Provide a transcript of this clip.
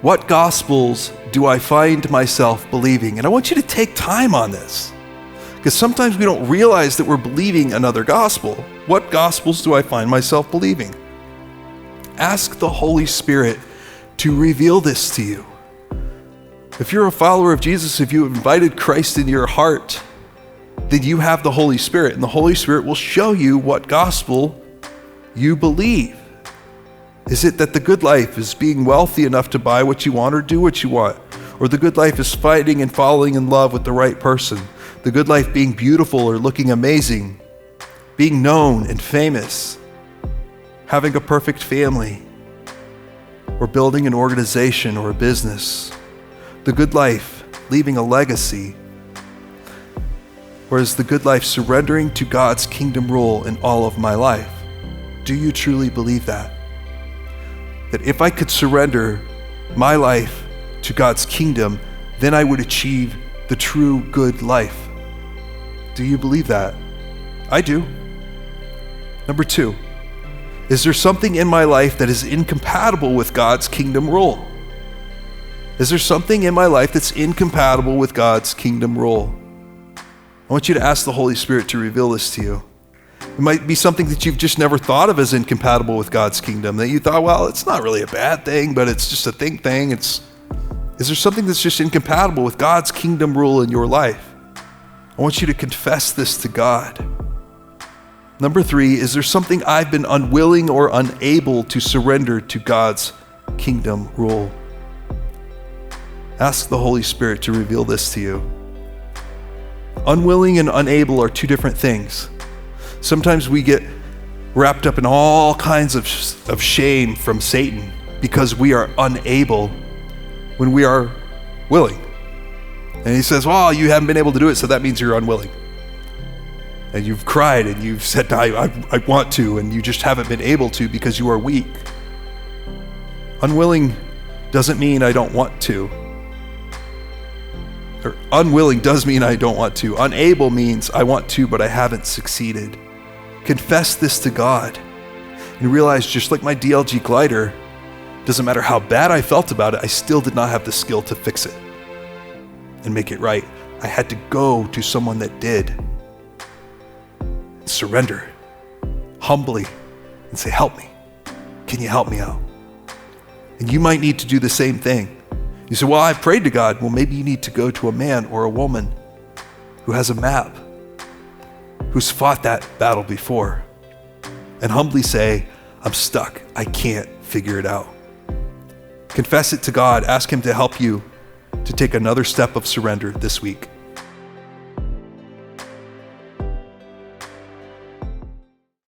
What gospels do I find myself believing? And I want you to take time on this, because sometimes we don't realize that we're believing another gospel. What gospels do I find myself believing? Ask the Holy Spirit to reveal this to you. If you're a follower of Jesus, if you have invited Christ into your heart, then you have the Holy Spirit, and the Holy Spirit will show you what gospel you believe. Is it that the good life is being wealthy enough to buy what you want or do what you want? Or the good life is fighting and falling in love with the right person? The good life being beautiful or looking amazing? Being known and famous? Having a perfect family? Or building an organization or a business? The good life, leaving a legacy? Or is the good life surrendering to God's kingdom rule in all of my life? Do you truly believe that? That if I could surrender my life to God's kingdom, then I would achieve the true good life. Do you believe that? I do. Number 2, is there something in my life that is incompatible with God's kingdom rule? Is there something in my life that's incompatible with God's kingdom rule? I want you to ask the Holy Spirit to reveal this to you. It might be something that you've just never thought of as incompatible with God's kingdom, that you thought, well, it's not really a bad thing, but it's just a thing. Is there something that's just incompatible with God's kingdom rule in your life? I want you to confess this to God. Number 3, is there something I've been unwilling or unable to surrender to God's kingdom rule? Ask the Holy Spirit to reveal this to you. Unwilling and unable are two different things. Sometimes we get wrapped up in all kinds of shame from Satan because we are unable when we are willing. And he says, well, you haven't been able to do it, so that means you're unwilling. And you've cried and you've said, I want to, and you just haven't been able to because you are weak. Unwilling doesn't mean I don't want to. Or unwilling does mean I don't want to. Unable means I want to, but I haven't succeeded. Confess this to God and realize, just like my DLG glider, doesn't matter how bad I felt about it, I still did not have the skill to fix it and make it right. I had to go to someone that did. Surrender humbly and say, help me. Can you help me out? And you might need to do the same thing. You say, well, I've prayed to God. Well, maybe you need to go to a man or a woman who has a map, who's fought that battle before, and humbly say, I'm stuck. I can't figure it out. Confess it to God. Ask him to help you to take another step of surrender this week.